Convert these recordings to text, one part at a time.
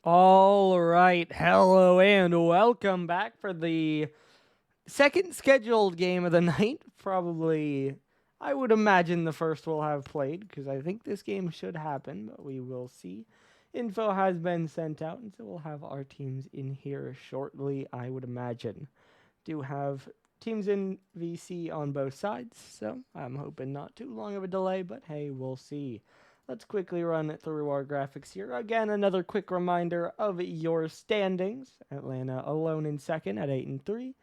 All right, hello and welcome back for the second scheduled game of the night. Probably, I would imagine the first will have played because I think this game should happen, but we will see. Info has been sent out, and so we'll have our teams in here shortly, I would imagine. Do have teams in VC on both sides, so I'm hoping not too long of a delay, but hey, we'll see. Let's quickly run through our graphics here. Again, another quick reminder of your standings. Atlanta alone in second at 8-3.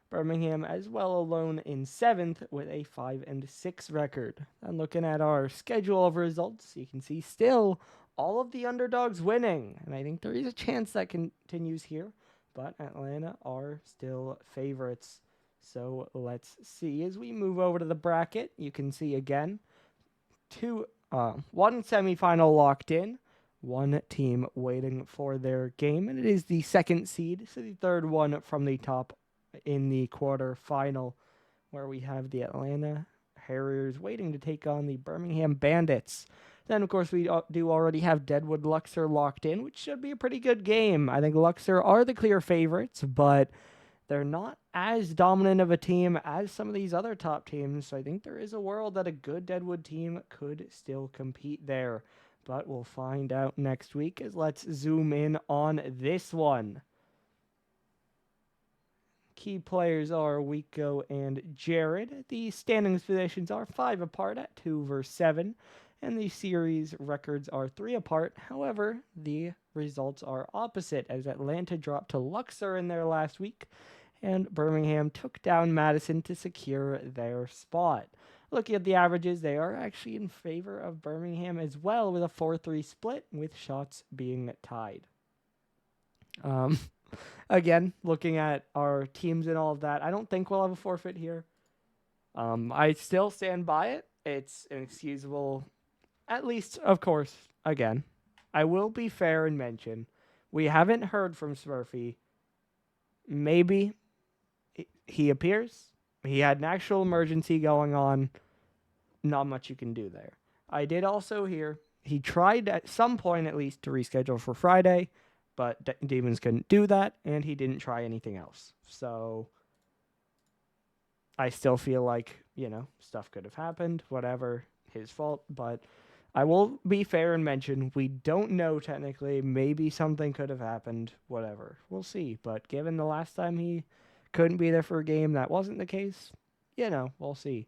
Birmingham as well alone in seventh with a 5-6 record. And looking at our schedule of results, you can see still all of the underdogs winning. And I think there is a chance that continues here, but Atlanta are still favorites. So let's see. As we move over to the bracket, you can see again one semifinal locked in, one team waiting for their game, and it is the second seed, so the third one from the top in the quarterfinal, where we have the Atlanta Harriers waiting to take on the Birmingham Bandits. Then, of course, we do already have Deadwood Luxor locked in, which should be a pretty good game. I think Luxor are the clear favorites, but they're not as dominant of a team as some of these other top teams. So I think there is a world that a good Deadwood team could still compete there. But we'll find out next week as let's zoom in on this one. Key players are Wiko and Jared. The standings positions are 5 apart at 2 versus 7. And the series records are 3 apart. However, the results are opposite as Atlanta dropped to Luxor in their last week and Birmingham took down Madison to secure their spot. Looking at the averages, they are actually in favor of Birmingham as well with a 4-3 split with shots being tied. Again, looking at our teams and all of that, I don't think we'll have a forfeit here. I still stand by it. It's inexcusable. At least, of course, again, I will be fair and mention, we haven't heard from Smurfy. Maybe he appears. He had an actual emergency going on. Not much you can do there. I did also hear he tried at some point at least to reschedule for Friday, but Demons couldn't do that, and he didn't try anything else. So I still feel like, stuff could have happened, whatever, his fault, but I will be fair and mention we don't know technically. Maybe something could have happened, whatever. We'll see. But given the last time he couldn't be there for a game, that wasn't the case. We'll see.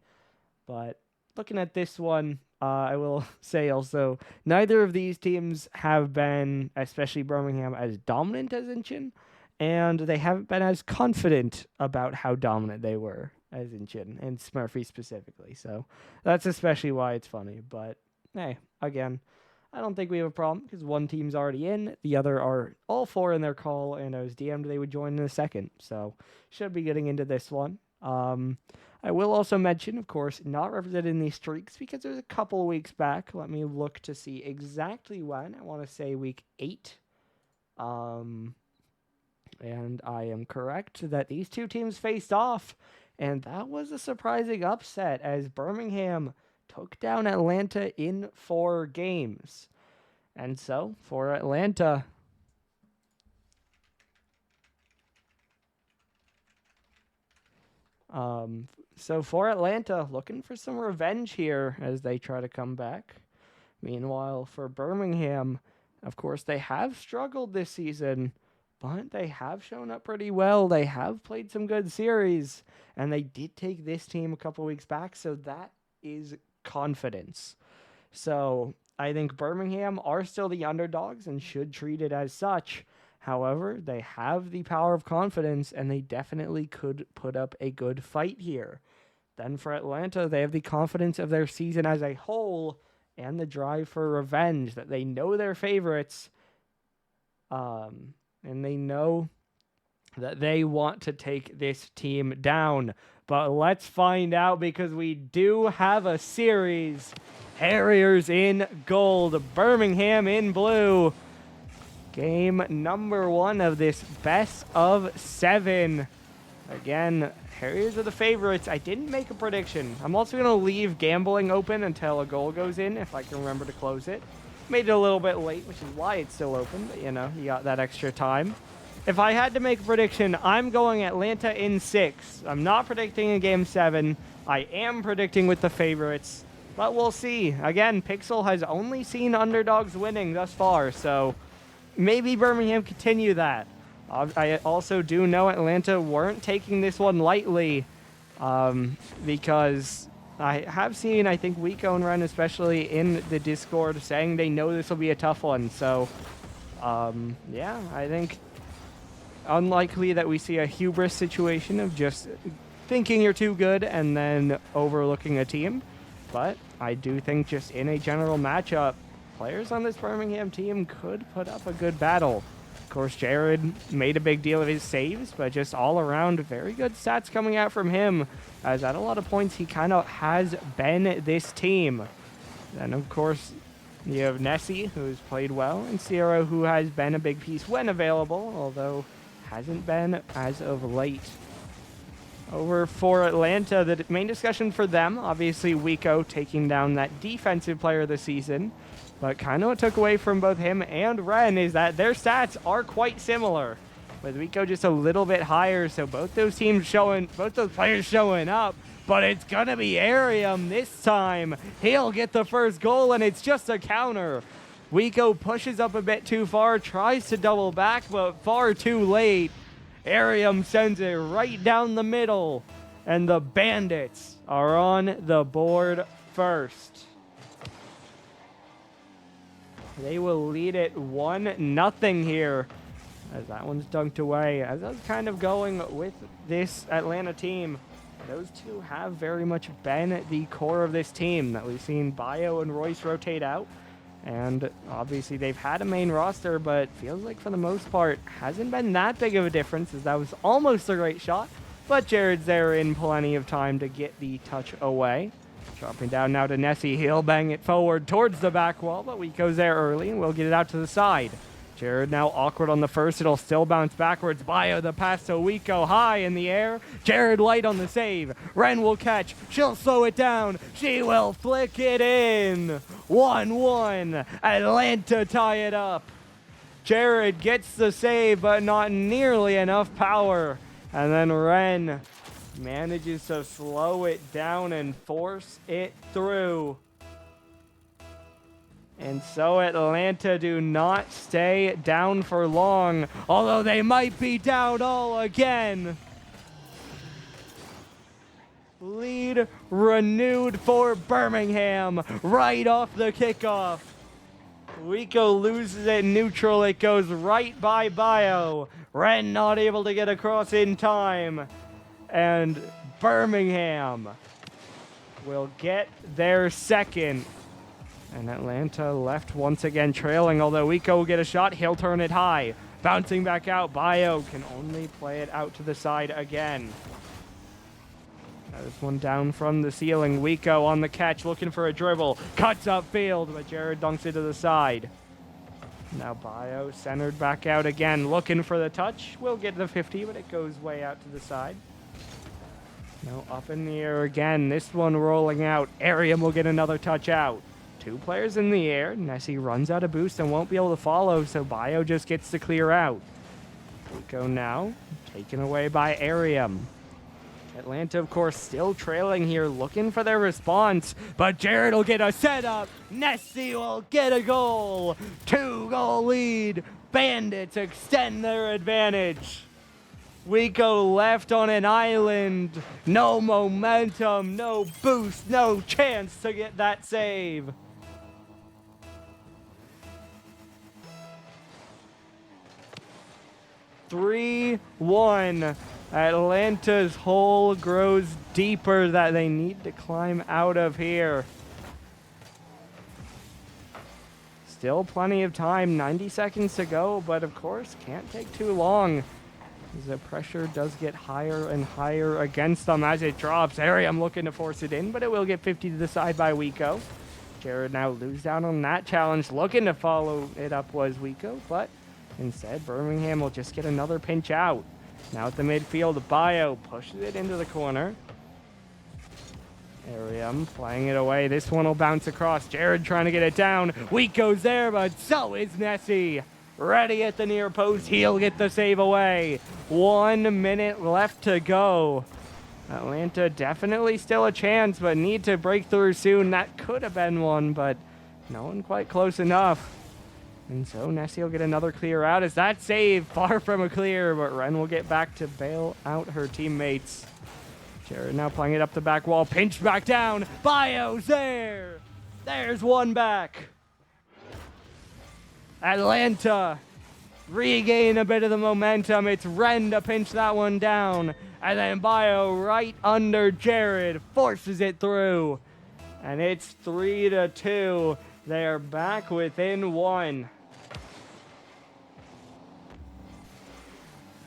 But looking at this one, I will say also, neither of these teams have been, especially Birmingham, as dominant as Inchin, and they haven't been as confident about how dominant they were as Inchin, and Smurfy specifically. So that's especially why it's funny. But hey, again, I don't think we have a problem because one team's already in. The other are all 4 in their call, and I was DM'd they would join in a second. So should be getting into this one. I will also mention, of course, not represented in these streaks because it was a couple of weeks back. Let me look to see exactly when. I want to say week 8. And I am correct that these two teams faced off, and that was a surprising upset as Birmingham took down Atlanta in 4 games. And so, for Atlanta, looking for some revenge here as they try to come back. Meanwhile, for Birmingham, of course, they have struggled this season, but they have shown up pretty well. They have played some good series, and they did take this team a couple weeks back, so that is confidence. So I think Birmingham are still the underdogs and should treat it as such. However, they have the power of confidence, and they definitely could put up a good fight here. Then for Atlanta, they have the confidence of their season as a whole and the drive for revenge that they know they're favorites. And they know that they want to take this team down. But let's find out because we do have a series. Harriers in gold, Birmingham in blue. Game number 1 of this best of 7. Again, Harriers are the favorites. I didn't make a prediction. I'm also going to leave gambling open until a goal goes in, if I can remember to close it. Made it a little bit late, which is why it's still open, but you know, you got that extra time. If I had to make a prediction, I'm going Atlanta in 6. I'm not predicting a Game 7. I am predicting with the favorites, but we'll see. Again, Pixel has only seen underdogs winning thus far, so maybe Birmingham continue that. I also do know Atlanta weren't taking this one lightly because I have seen, I think, Wico and Ren, especially in the Discord, saying they know this will be a tough one. So, yeah, I think unlikely that we see a hubris situation of just thinking you're too good and then overlooking a team. But I do think just in a general matchup, players on this Birmingham team could put up a good battle. Of course, Jared made a big deal of his saves, but just all around, very good stats coming out from him, as at a lot of points he kind of has been this team. Then, of course, you have Nessie, who's played well, and Sierra, who has been a big piece when available, although hasn't been as of late. Over for Atlanta, the main discussion for them, obviously Wico taking down that defensive player of the season, but kind of what took away from both him and Ren is that their stats are quite similar, with Wico just a little bit higher, so both those players showing up, but it's gonna be Arium this time. He'll get the first goal, and it's just a counter. Wico pushes up a bit too far, tries to double back, but far too late. Arium sends it right down the middle, and the Bandits are on the board first. They will lead it 1-0 here, as that one's dunked away. As I was kind of going with this Atlanta team, those two have very much been the core of this team that we've seen Bio and Royce rotate out. And obviously they've had a main roster, but feels like for the most part hasn't been that big of a difference, as that was almost a great shot. But Jared's there in plenty of time to get the touch away. Dropping down now to Nessie. He'll bang it forward towards the back wall, but Wico's there early and we'll get it out to the side. Jared now awkward on the first. It'll still bounce backwards. Bio the pass to Wico, high in the air. Jared light on the save. Ren will catch. She'll slow it down. She will flick it in. 1-1. Atlanta tie it up. Jared gets the save, but not nearly enough power. And then Ren manages to slow it down and force it through. And so Atlanta do not stay down for long, although they might be down all again. Lead renewed for Birmingham right off the kickoff. Wico loses it neutral. It goes right by Bio. Ren not able to get across in time. And Birmingham will get their second. And Atlanta left once again trailing, although Wico will get a shot. He'll turn it high. Bouncing back out. Bio can only play it out to the side again. Now this one down from the ceiling. Wico on the catch, looking for a dribble. Cuts upfield, but Jared dunks it to the side. Now Bio centered back out again, looking for the touch. Will get the 50, but it goes way out to the side. Now up in the air again. This one rolling out. Arium will get another touch out. Two players in the air. Nessie runs out of boost and won't be able to follow, so Bio just gets to clear out. Wico now taken away by Arium. Atlanta, of course, still trailing here, looking for their response, but Jared will get a setup. Nessie will get a goal. 2-goal lead. Bandits extend their advantage. Wico left on an island. No momentum, no boost, no chance to get that save. (3-1). Atlanta's hole grows deeper that they need to climb out of here. Still plenty of time, 90 seconds to go, but of course can't take too long. The pressure does get higher and higher against them as it drops. Arium looking to force it in, but it will get 50 to the side by Wico. Jared now lose down on that challenge. Looking to follow it up was Wico, but instead Birmingham will just get another pinch out. Now at the midfield, Bio pushes it into the corner. Arium playing it away. This one will bounce across. Jared trying to get it down. Weak goes there, but so is Nessie. Ready at the near post. He'll get the save away. 1 minute left to go. Atlanta definitely still a chance, but need to break through soon. That could have been one, but no one quite close enough. And so Nessie will get another clear out as that save far from a clear, but Ren will get back to bail out her teammates. Jared now playing it up the back wall, pinch back down. Bio's there. There's one back. Atlanta regain a bit of the momentum. It's Ren to pinch that one down. And then Bio right under Jared forces it through. And it's 3-2. They are back within one.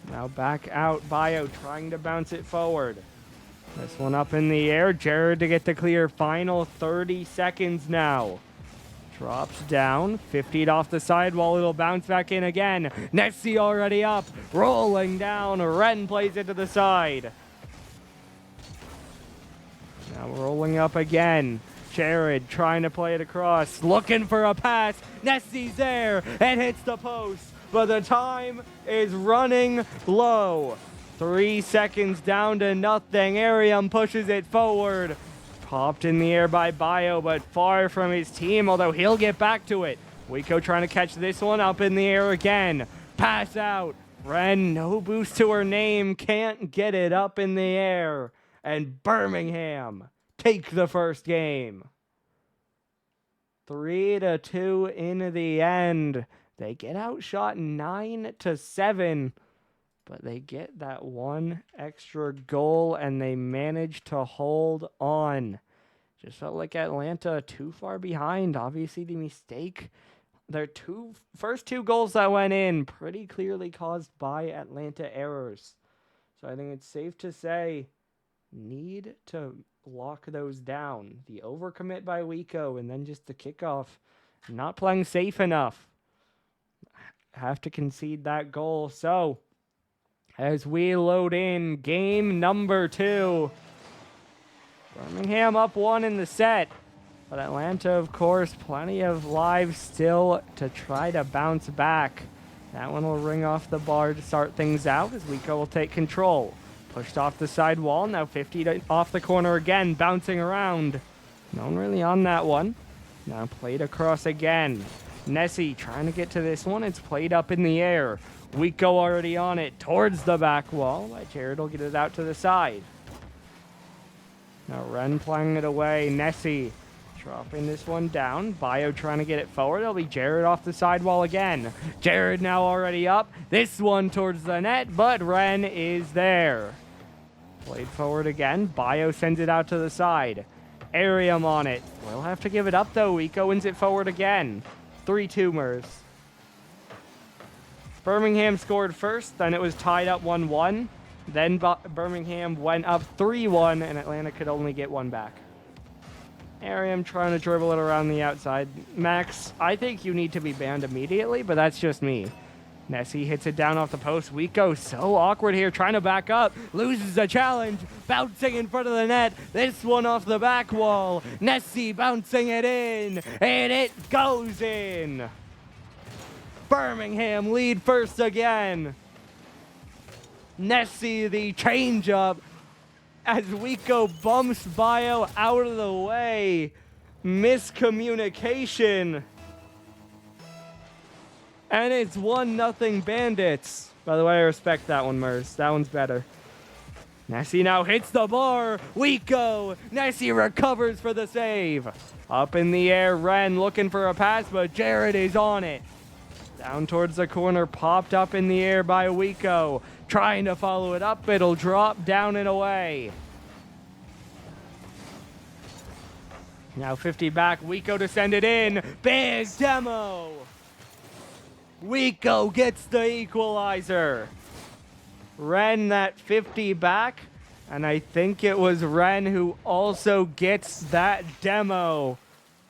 Now back out, Bio trying to bounce it forward. This one up in the air. Jared to get the clear. Final 30 seconds now. Drops down, 50 off the sidewall. It'll bounce back in again. Nessie already up, rolling down. Ren plays it to the side. Now rolling up again. Jared trying to play it across, looking for a pass. Nessie's there and hits the post, but the time is running low. 3 seconds down to nothing. Arium pushes it forward. Popped in the air by Bio, but far from his team, although he'll get back to it. Wiko trying to catch this one up in the air again. Pass out. Ren, no boost to her name, can't get it up in the air. And Birmingham take the first game. 3-2 in the end. They get outshot 9-7. But they get that one extra goal, and they manage to hold on. Just felt like Atlanta too far behind. Obviously, the mistake. Their first two goals that went in pretty clearly caused by Atlanta errors. So I think it's safe to say, need to lock those down. The overcommit by Wiko, and then just the kickoff. Not playing safe enough. Have to concede that goal. So as we load in game number 2. Birmingham up 1 in the set. But Atlanta, of course, plenty of lives still to try to bounce back. That one will ring off the bar to start things out as Wiko will take control. Pushed off the side wall, now 50 off the corner again, bouncing around. No one really on that one. Now played across again. Nessie trying to get to this one. It's played up in the air. Wiko already on it towards the back wall. Jared will get it out to the side. Now Ren playing it away. Nessie dropping this one down. Bio trying to get it forward. It'll be Jared off the sidewall again. Jared now already up. This one towards the net, but Ren is there. Played forward again. Bio sends it out to the side. Arium on it. We'll have to give it up though. Wiko wins it forward again. 3-2 Mers. Birmingham scored first, then it was tied up 1-1. Then Birmingham went up 3-1, and Atlanta could only get one back. Arium trying to dribble it around the outside. Max, I think you need to be banned immediately, but that's just me. Nessie hits it down off the post. Wiko so awkward here, trying to back up. Loses a challenge, bouncing in front of the net. This one off the back wall. Nessie bouncing it in, and it goes in. Birmingham lead first again. Nessie the changeup as Wiko bumps Bio out of the way. Miscommunication. And it's 1-0 Bandits. By the way, I respect that one, Mers. That one's better. Nessie now hits the bar. Wiko. Nessie recovers for the save. Up in the air, Ren looking for a pass, but Jared is on it. Down towards the corner, popped up in the air by Wiko. Trying to follow it up, it'll drop down and away. Now 50 back, Wiko to send it in. Big demo. Wiko gets the equalizer. Ren that 50 back, and I think it was Ren who also gets that demo.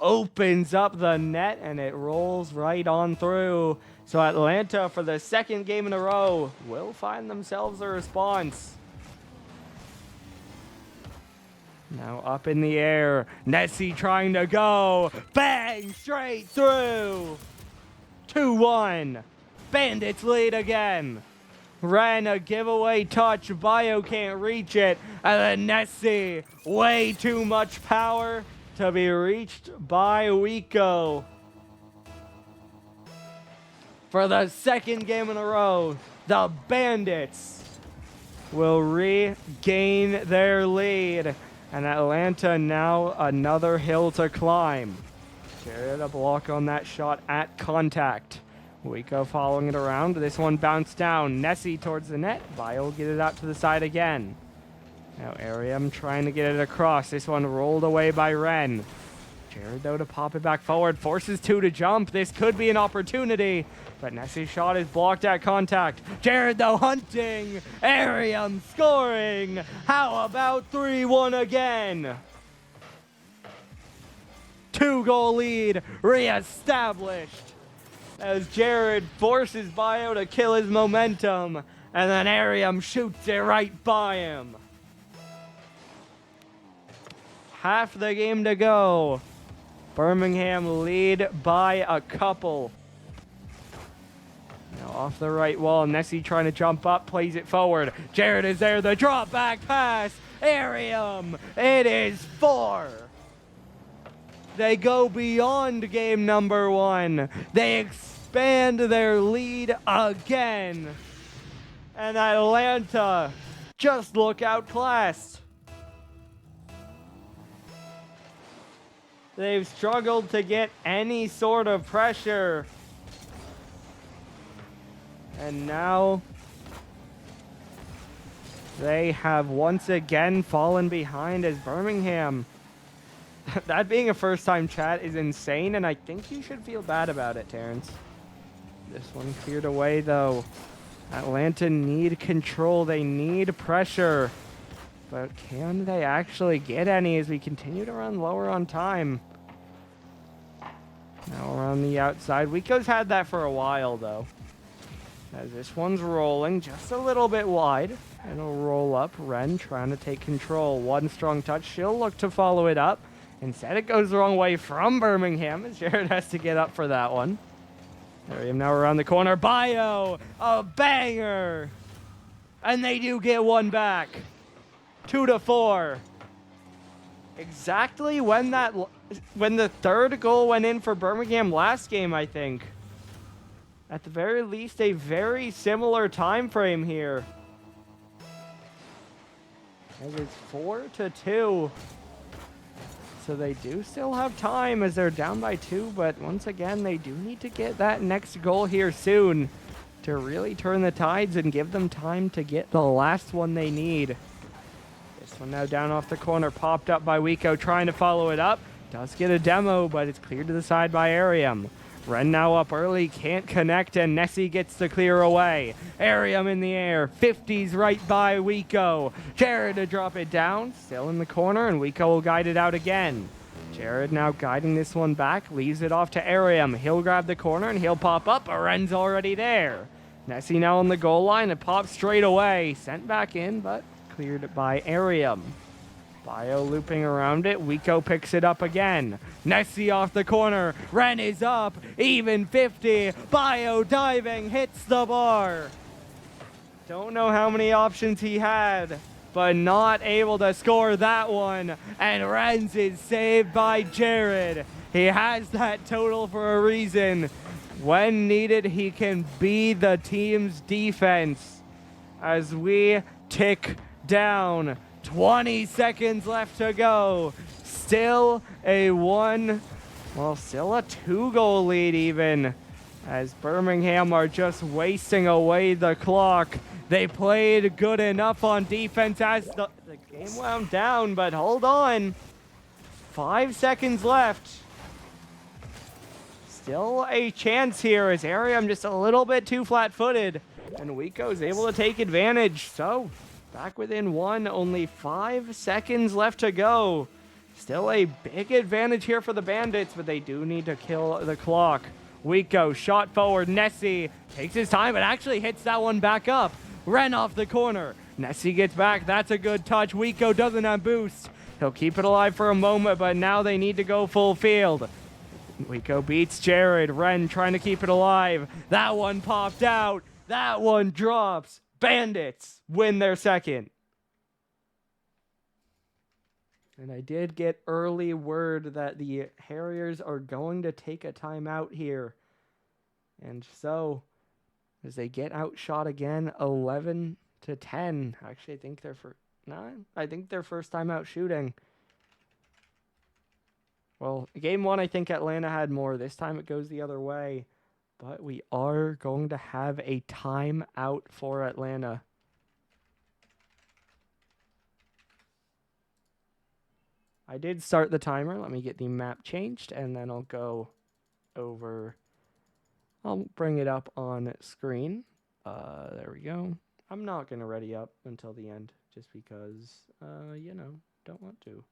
Opens up the net, and it rolls right on through. So Atlanta, for the second game in a row, will find themselves a response. Now up in the air. Nessie trying to go. Bang! Straight through. 2-1. Bandits lead again. Ren, a giveaway touch. Bio can't reach it. And then Nessie, way too much power to be reached by Wiko. For the second game in a row, the Bandits will regain their lead. And Atlanta now another hill to climb. Jared a block on that shot at contact. Wiko following it around. This one bounced down. Nessie towards the net. Bio will get it out to the side again. Now Ariam trying to get it across. This one rolled away by Ren. Jared, though, to pop it back forward. Forces two to jump. This could be an opportunity. But Nessie's shot is blocked at contact. Jared, though, hunting. Ariam scoring. How about 3-1 again? 2-goal lead reestablished as Jared forces Bio to kill his momentum, and then Ariam shoots it right by him. Half the game to go. Birmingham lead by a couple. Now off the right wall, Nessie trying to jump up, plays it forward. Jared is there, the drop back pass. Ariam, it is 4. They go beyond game number 1. They expand their lead again. And Atlanta just look outclassed. They've struggled to get any sort of pressure. And now they have once again fallen behind as Birmingham. That being a first-time chat is insane, and I think you should feel bad about it, Terrence. This one cleared away, though. Atlanta need control. They need pressure. But can they actually get any as we continue to run lower on time? Now around the outside. Wiko's had that for a while, though. As this one's rolling just a little bit wide. It'll roll up. Ren trying to take control. One strong touch. She'll look to follow it up. Instead, it goes the wrong way from Birmingham, as Jared has to get up for that one. Ariam now around the corner. Bio, a banger! And they do get one back. 2-4. Exactly when the third goal went in for Birmingham last game, I think. At the very least, a very similar time frame here. As it's 4-2. So they do still have time as they're down by 2, but once again, they do need to get that next goal here soon to really turn the tides and give them time to get the last one they need. This one now down off the corner, popped up by Wiko, trying to follow it up. Does get a demo, but it's cleared to the side by Ariam. Ren now up early, can't connect, and Nessie gets to clear away. Ariam in the air, 50s right by Wiko. Jared to drop it down, still in the corner, and Wiko will guide it out again. Jared now guiding this one back, leaves it off to Ariam. He'll grab the corner, and he'll pop up, but Ren's already there. Nessie now on the goal line, and pops straight away. Sent back in, but cleared by Ariam. Bio looping around it. Wiko picks it up again. Nessie off the corner. Ren is up. Even 50. Bio diving. Hits the bar. Don't know how many options he had, but not able to score that one. And Ren's is saved by Jared. He has that total for a reason. When needed, he can be the team's defense. As we tick down. 20 seconds left to go. Still a 2-goal lead even, as Birmingham are just wasting away the clock. They played good enough on defense as the game wound down, but hold on. 5 seconds left. Still a chance here as Ariam just a little bit too flat-footed, and Wiko's able to take advantage. So back within 1, only 5 seconds left to go. Still a big advantage here for the Bandits, but they do need to kill the clock. Wiko, shot forward. Nessie takes his time, but actually hits that one back up. Ren off the corner. Nessie gets back. That's a good touch. Wiko doesn't have boost. He'll keep it alive for a moment, but now they need to go full field. Wico beats Jared. Ren trying to keep it alive. That one popped out. That one drops. Bandits win their second. And I did get early word that the Harriers are going to take a timeout here. And so, as they get outshot again, 11-10. Actually, I think they're for 9. I think their first time out shooting. Well, game 1, I think Atlanta had more. This time it goes the other way. But we are going to have a timeout for Atlanta. I did start the timer. Let me get the map changed, and then I'll go over. I'll bring it up on screen. There we go. I'm not going to ready up until the end, just because, don't want to.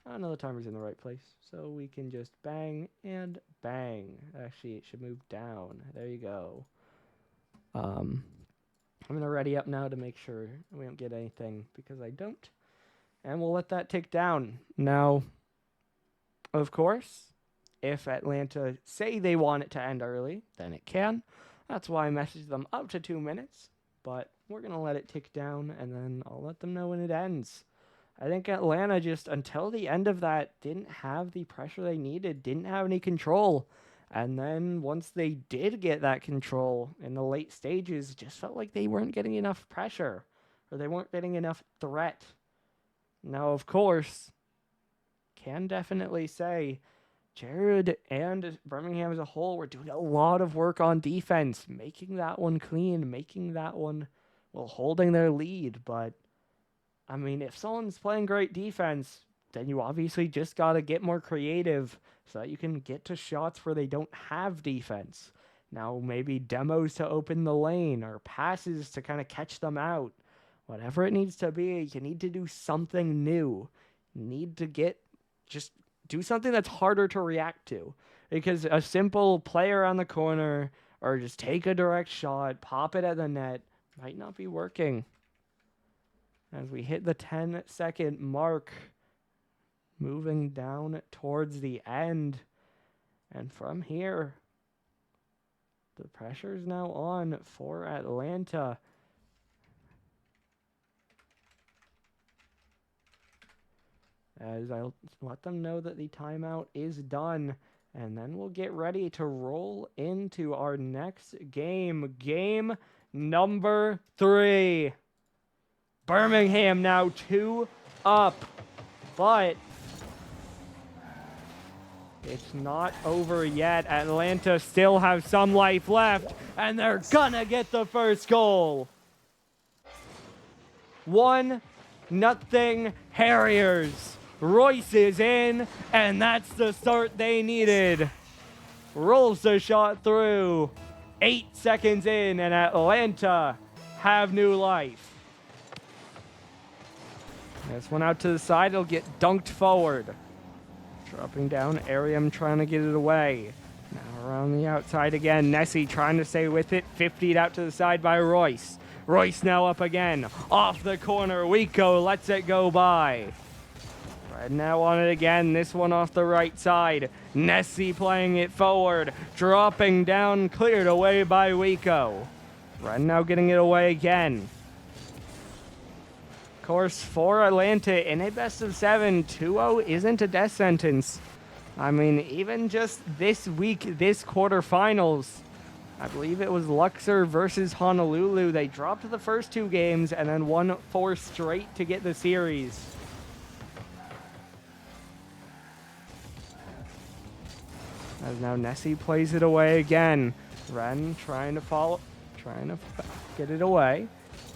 I know the timer's in the right place, so we can just bang and bang. Actually, it should move down. There you go. I'm going to ready up now to make sure we don't get anything, because I don't. And we'll let that tick down. Now, of course, if Atlanta say they want it to end early, then it can. That's why I messaged them up to 2 minutes. But we're going to let it tick down, and then I'll let them know when it ends. I think Atlanta just, until the end of that, didn't have the pressure they needed, didn't have any control. And then once they did get that control in the late stages, it just felt like they weren't getting enough pressure, or they weren't getting enough threat. Now, of course, can definitely say Jared and Birmingham as a whole were doing a lot of work on defense, making that one clean, making that one, well, holding their lead. But, I mean, if someone's playing great defense, then you obviously just got to get more creative so that you can get to shots where they don't have defense. Now, maybe demos to open the lane or passes to kind of catch them out. Whatever it needs to be, you need to do something new. You need to just do something that's harder to react to. Because a simple play around the corner or just take a direct shot, pop it at the net, might not be working. As we hit the 10-second mark, moving down towards the end. And from here, the pressure is now on for Atlanta. As I'll let them know that the timeout is done. And then we'll get ready to roll into our next game. Game number 3. Birmingham now 2 up. But it's not over yet. Atlanta still have some life left. And they're gonna get the first goal. 1-0 Harriers. Royce is in, and that's the start they needed. Rolls the shot through. 8 seconds in, and Atlanta have new life. This one out to the side, it'll get dunked forward. Dropping down, Ariam trying to get it away. Now around the outside again, Nessie trying to stay with it. 50'd out to the side by Royce. Royce now up again. Off the corner, Wico lets it go by. Red now on it again, this one off the right side. Nessie playing it forward, dropping down, cleared away by Wico. Red now getting it away again. Of course, for Atlanta, in a best of 7, 2-0 isn't a death sentence. I mean, even just this week, this quarterfinals, I believe it was Luxor versus Honolulu. They dropped the first 2 games and then won 4 straight to get the series. As now Nessie plays it away again. Ren trying to get it away.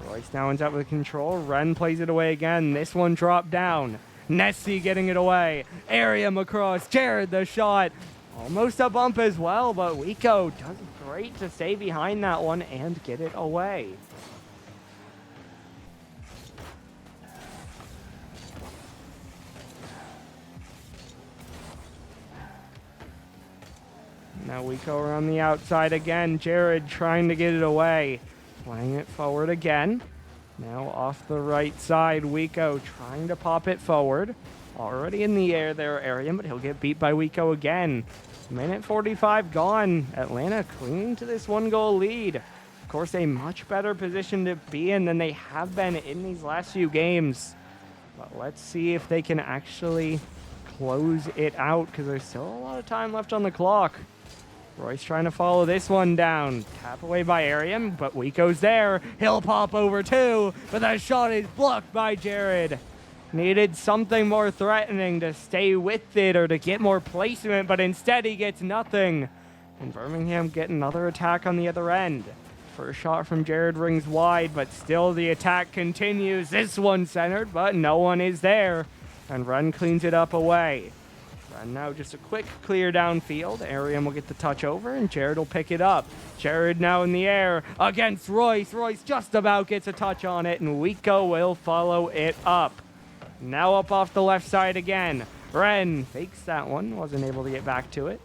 Royce now ends up with control. Ren plays it away again. This one dropped down. Nessie getting it away. Ariam across. Jared the shot. Almost a bump as well, but Wico does great to stay behind that one and get it away. Now Wico around the outside again. Jared trying to get it away. Playing it forward again. Now off the right side, Wiko trying to pop it forward. Already in the air there, Ariam, but he'll get beat by Wiko again. Minute 45 gone. Atlanta clinging to this 1-goal lead. Of course, a much better position to be in than they have been in these last few games. But let's see if they can actually close it out, because there's still a lot of time left on the clock. Royce trying to follow this one down. Tap away by Ariam, but Wiko's there. He'll pop over too, but that shot is blocked by Jared. Needed something more threatening to stay with it or to get more placement, but instead he gets nothing. And Birmingham get another attack on the other end. First shot from Jared rings wide, but still the attack continues. This one centered, but no one is there. And Ren cleans it up away. And now just a quick clear downfield. Ariam will get the touch over, and Jared will pick it up. Jared now in the air against Royce. Royce just about gets a touch on it, and Wiko will follow it up. Now up off the left side again. Ren fakes that one, wasn't able to get back to it.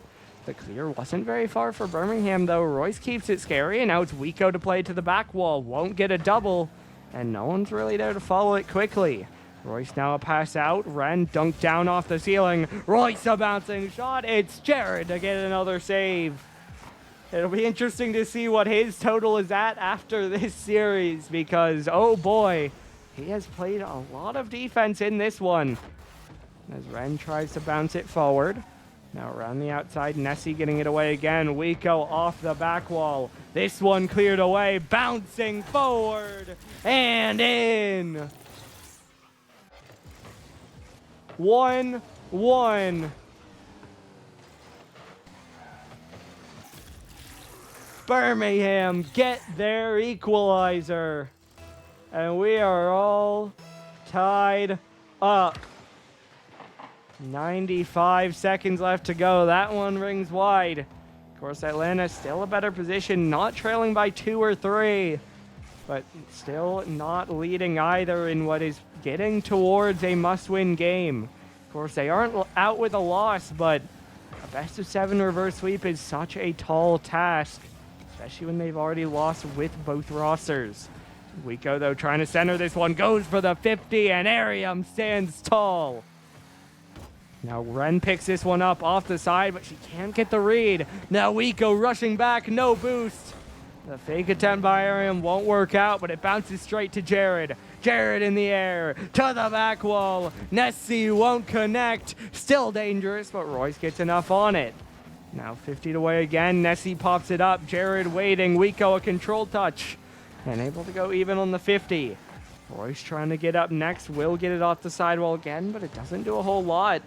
The clear wasn't very far for Birmingham, though. Royce keeps it scary, and now it's Wiko to play to the back wall. Won't get a double, and no one's really there to follow it quickly. Royce now a pass out. Ren dunked down off the ceiling. Royce a bouncing shot. It's Jared to get another save. It'll be interesting to see what his total is at after this series, because, oh boy, he has played a lot of defense in this one. As Ren tries to bounce it forward. Now around the outside, Nessie getting it away again. Wiko off the back wall. This one cleared away, bouncing forward and in. 1-1. Birmingham get their equalizer. And we are all tied up. 95 seconds left to go. That one rings wide. Of course, Atlanta still a better position, not trailing by 2 or 3, but still not leading either in what is getting towards a must-win game. Of course, they aren't out with a loss, but a best-of-7 reverse sweep is such a tall task, especially when they've already lost with both rosters. Wiko, though, trying to center this one, goes for the 50, and Ariam stands tall. Now Ren picks this one up off the side, but she can't get the read. Now Wiko rushing back, no boost. The fake attempt by Ariam won't work out, but it bounces straight to Jared. Jared in the air, to the back wall. Nessie won't connect. Still dangerous, but Royce gets enough on it. Now 50 away again. Nessie pops it up. Jared waiting. Wiko a control touch. And able to go even on the 50. Royce trying to get up next. Will get it off the sidewall again, but it doesn't do a whole lot.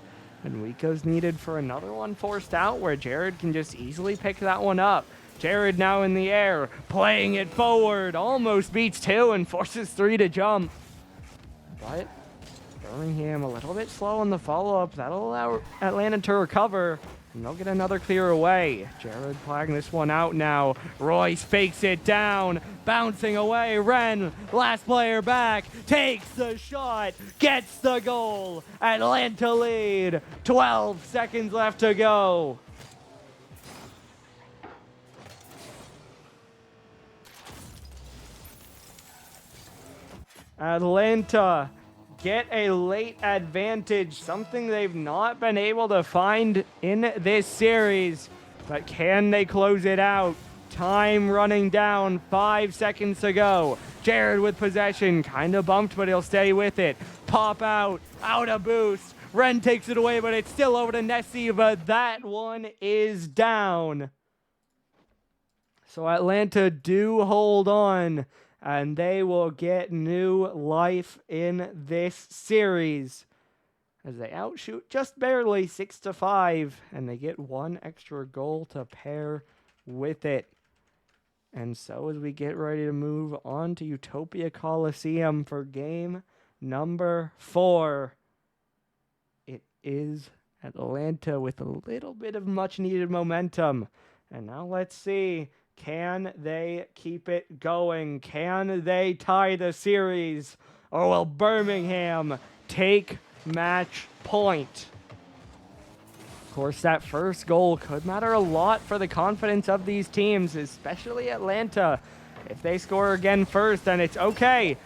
And Wiko's needed for another one forced out where Jared can just easily pick that one up. Jared now in the air, playing it forward. Almost beats 2 and forces 3 to jump. But Birmingham a little bit slow on the follow-up. That'll allow Atlanta to recover. And they'll get another clear away. Jared flagging this one out now. Royce fakes it down. Bouncing away. Ren, last player back. Takes the shot. Gets the goal. Atlanta lead. 12 seconds left to go. Atlanta get a late advantage, something they've not been able to find in this series. But can they close it out? Time running down, 5 seconds to go. Jared with possession, kind of bumped, but he'll stay with it. Pop out of boost. Ren takes it away, but it's still over to Nessie, but that one is down. So Atlanta do hold on, and they will get new life in this series as they outshoot just barely 6-5, and they get one extra goal to pair with it. And so as we get ready to move on to Utopia Coliseum for game number 4, it is Atlanta with a little bit of much needed momentum. And now let's see, can they keep it going? Can they tie the series? Or will Birmingham take match point? Of course, that first goal could matter a lot for the confidence of these teams, especially Atlanta. If they score again first, then it's okay.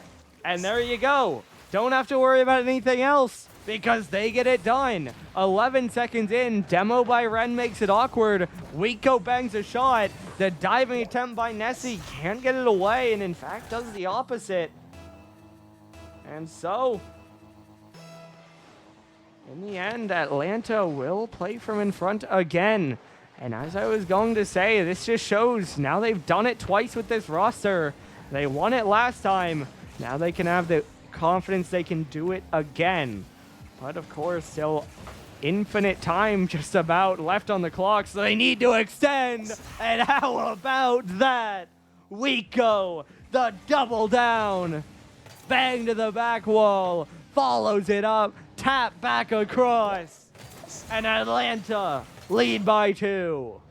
And there you go. Don't have to worry about anything else because they get it done. 11 seconds in, demo by Ren makes it awkward. Wiko bangs a shot. The diving attempt by Nessie can't get it away and in fact does the opposite. And so, in the end, Atlanta will play from in front again. And as I was going to say, this just shows now they've done it twice with this roster. They won it last time. Now they can have the confidence they can do it again. But of course, still infinite time just about left on the clock, so they need to extend. And how about that? Wiko, the double down. Bang to the back wall, follows it up, tap back across. And Atlanta lead by 2.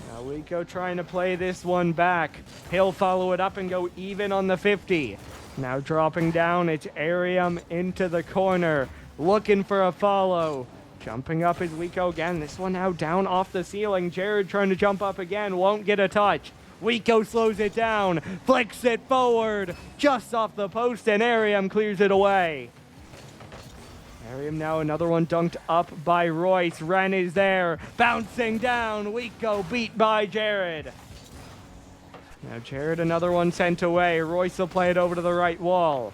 Now Wiko trying to play this one back. He'll follow it up and go even on the 50. Now dropping down, it's Arium into the corner, looking for a follow. Jumping up is Wiko again. This one now down off the ceiling. Jared trying to jump up again, won't get a touch. Wiko slows it down, flicks it forward, just off the post, and Arium clears it away. Arium now another one dunked up by Royce. Ren is there, bouncing down. Wiko beat by Jared. Now Jared another one sent away. Royce will play it over to the right wall.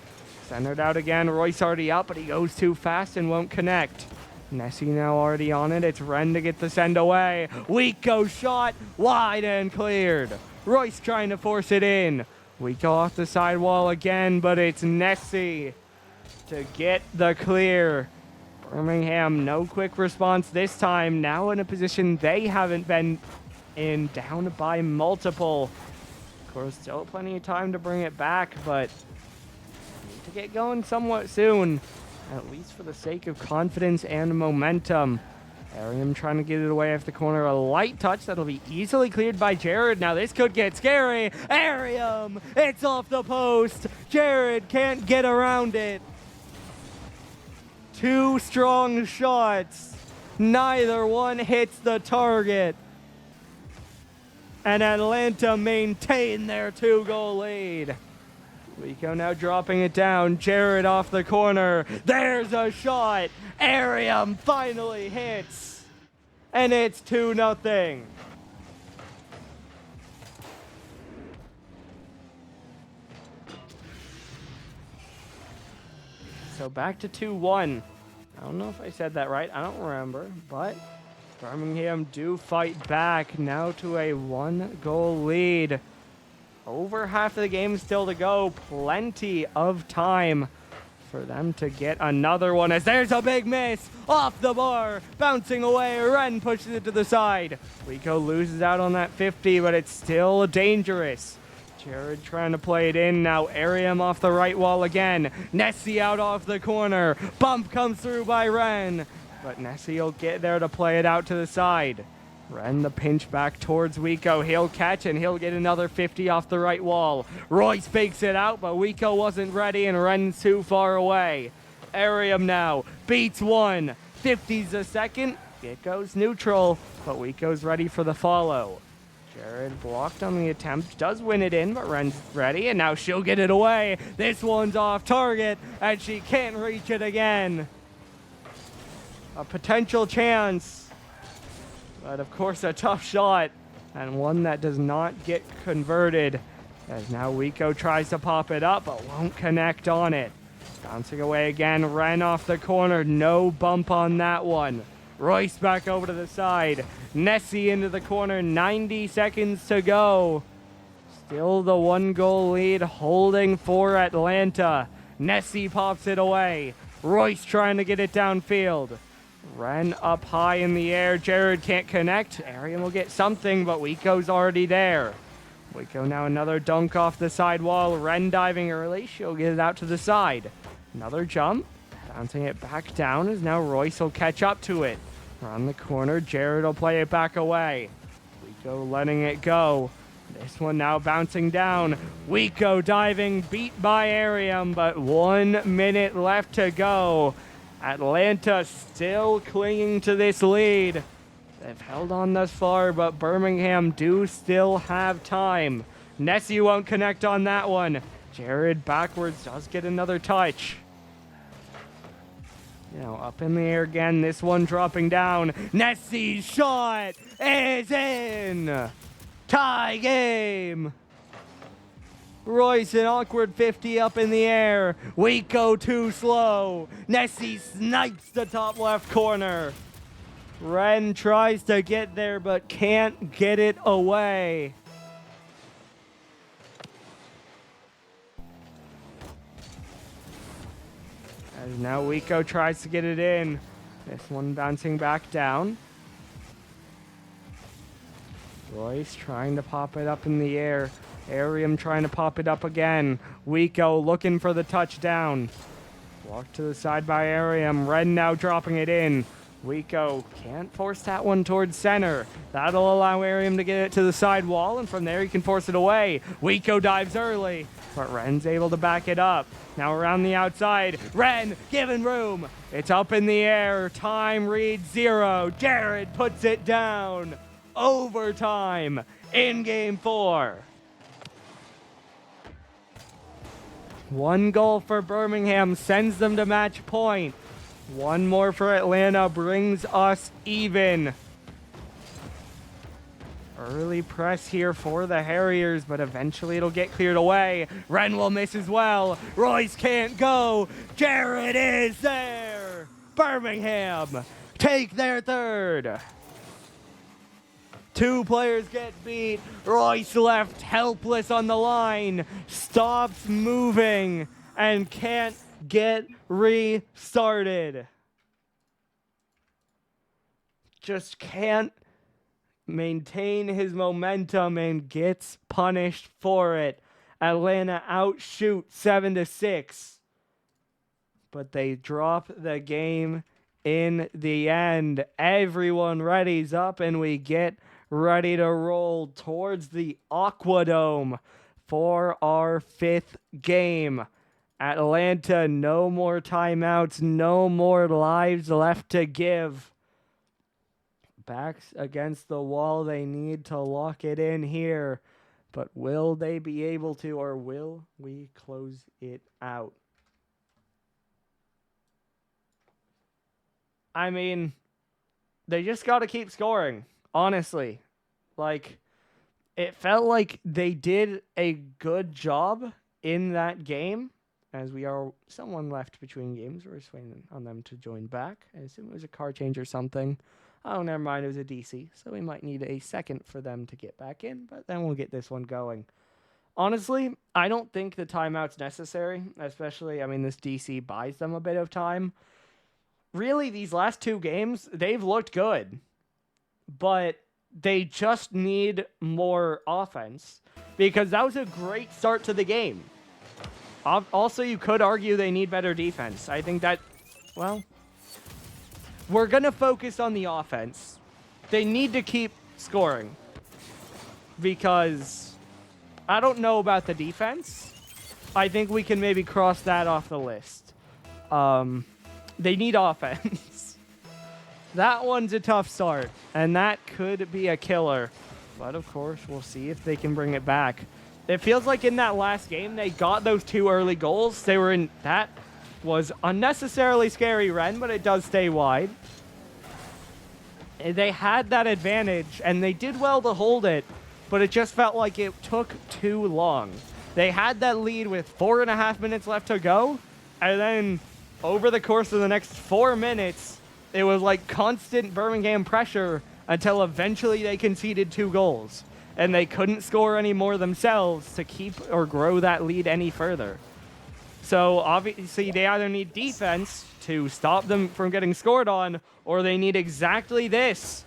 Centered out again. Royce already up, but he goes too fast and won't connect. Nessie now already on it. It's Ren to get the send away. Wiko shot wide and cleared. Royce trying to force it in. Wiko off the sidewall again, but it's Nessie to get the clear. Birmingham, no quick response this time. Now in a position they haven't been in, down by multiple. Of course, still plenty of time to bring it back, but need to get going somewhat soon. At least for the sake of confidence and momentum. Arium trying to get it away off the corner. A light touch that'll be easily cleared by Jared. Now this could get scary. Arium, it's off the post. Jared can't get around it. 2 strong shots. Neither one hits the target. And Atlanta maintain their 2-goal lead. Wiko now dropping it down. Jared off the corner. There's a shot. Arium finally hits. And it's 2-0. So back to 2-1. I don't know if I said that right. I don't remember. But Birmingham do fight back now to a 1-goal lead. Over half of the game still to go. Plenty of time for them to get another one as there's a big miss off the bar. Bouncing away. Ren pushes it to the side. Wiko loses out on that 50, but it's still dangerous. Jared trying to play it in. Now Arium off the right wall again. Nessie out off the corner. Bump comes through by Ren. But Nessie will get there to play it out to the side. Ren the pinch back towards Wiko. He'll catch and he'll get another 50 off the right wall. Royce fakes it out, but Wiko wasn't ready and Ren's too far away. Arium now beats one. 50's a second. It goes neutral, but Wiko's ready for the follow. Jared blocked on the attempt, does win it in, but Ren's ready, and now she'll get it away. This one's off target, and she can't reach it again. A potential chance. But of course a tough shot, and one that does not get converted, as now Wiko tries to pop it up, but won't connect on it. Bouncing away again, Ren off the corner, no bump on that one. Royce back over to the side, Nessie into the corner, 90 seconds to go. Still the 1-goal lead holding for Atlanta. Nessie pops it away, Royce trying to get it downfield. Ren up high in the air. Jared can't connect. Arium will get something, but Wiko's already there. Wiko now another dunk off the side wall. Ren diving early. She'll get it out to the side. Another jump. Bouncing it back down as now Royce will catch up to it. Around the corner. Jared will play it back away. Wiko letting it go. This one now bouncing down. Wiko diving. Beat by Arium, but 1 minute left to go. Atlanta still clinging to this lead. They've held on thus far, but Birmingham do still have time. Nessie won't connect on that one. Jared backwards does get another touch. Now up in the air again, this one dropping down. Nessie's shot is in! Tie game! Royce, an awkward 50 up in the air. We go too slow. Nessie snipes the top left corner. Ren tries to get there, but can't get it away. As now Wiko tries to get it in. This one bouncing back down. Royce trying to pop it up in the air. Arium trying to pop it up again. Wiko looking for the touchdown. Walk to the side by Arium. Ren now dropping it in. Wiko can't force that one towards center. That'll allow Arium to get it to the side wall, and from there he can force it away. Wiko dives early, but Ren's able to back it up. Now around the outside, Ren given room. It's up in the air. Time reads 0. Jared puts it down. Overtime in game 4. 1 goal for Birmingham sends them to match point. 1 more for Atlanta brings us even. Early press here for the Harriers, but eventually it'll get cleared away. Ren will miss as well. Royce can't go. Jared is there. Birmingham take their third. 2 players get beat. Royce left helpless on the line. Stops moving and can't get restarted. Just can't maintain his momentum and gets punished for it. Atlanta outshoot 7-6. But they drop the game in the end. Everyone readies up and we get ready to roll towards the Aquadome for our 5th game. Atlanta, no more timeouts, no more lives left to give. Backs against the wall, they need to lock it in here. But will they be able to, or will we close it out? I mean, they just got to keep scoring, honestly. Like, it felt like they did a good job in that game. As we are someone left between games, we're just waiting on them to join back. I assume it was a car change or something. Oh, never mind, it was a DC. So we might need a second for them to get back in, but then we'll get this one going. Honestly, I don't think the timeout's necessary, especially, I mean, this DC buys them a bit of time. Really, these last 2 games, they've looked good, but they just need more offense because that was a great start to the game. Also, you could argue they need better defense. I think that, well, we're going to focus on the offense. They need to keep scoring because I don't know about the defense. I think we can maybe cross that off the list. They need offense. That one's a tough start, and that could be a killer. But, of course, we'll see if they can bring it back. It feels like in that last game, they got those 2 early goals. They were in... That was unnecessarily scary, Ren, but it does stay wide. They had that advantage, and they did well to hold it, but it just felt like it took too long. They had that lead with 4.5 minutes left to go, and then over the course of the next 4 minutes, it was like constant Birmingham pressure until eventually they conceded 2 goals. And they couldn't score any more themselves to keep or grow that lead any further. So obviously they either need defense to stop them from getting scored on, or they need exactly this.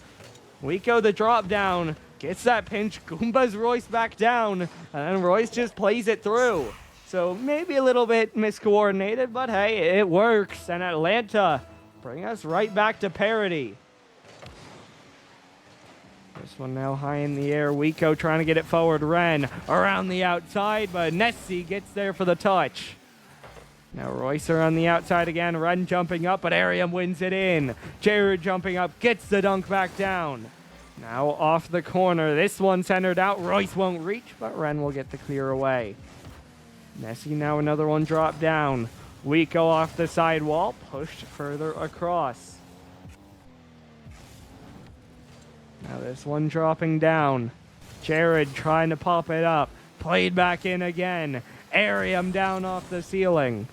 Wiko the drop down, gets that pinch, Goombas Royce back down, and then Royce just plays it through. So maybe a little bit miscoordinated, but hey, it works. And Atlanta bring us right back to parity. This one now high in the air. Wiko trying to get it forward. Ren around the outside, but Nessie gets there for the touch. Now Royce are on the outside again. Ren jumping up, but Ariam wins it in. Jared jumping up, gets the dunk back down. Now off the corner. This one centered out. Royce won't reach, but Ren will get the clear away. Nessie now another one dropped down. Wiko off the sidewall, pushed further across. Now this one dropping down. Jared trying to pop it up. Played back in again. Ariam down off the ceiling.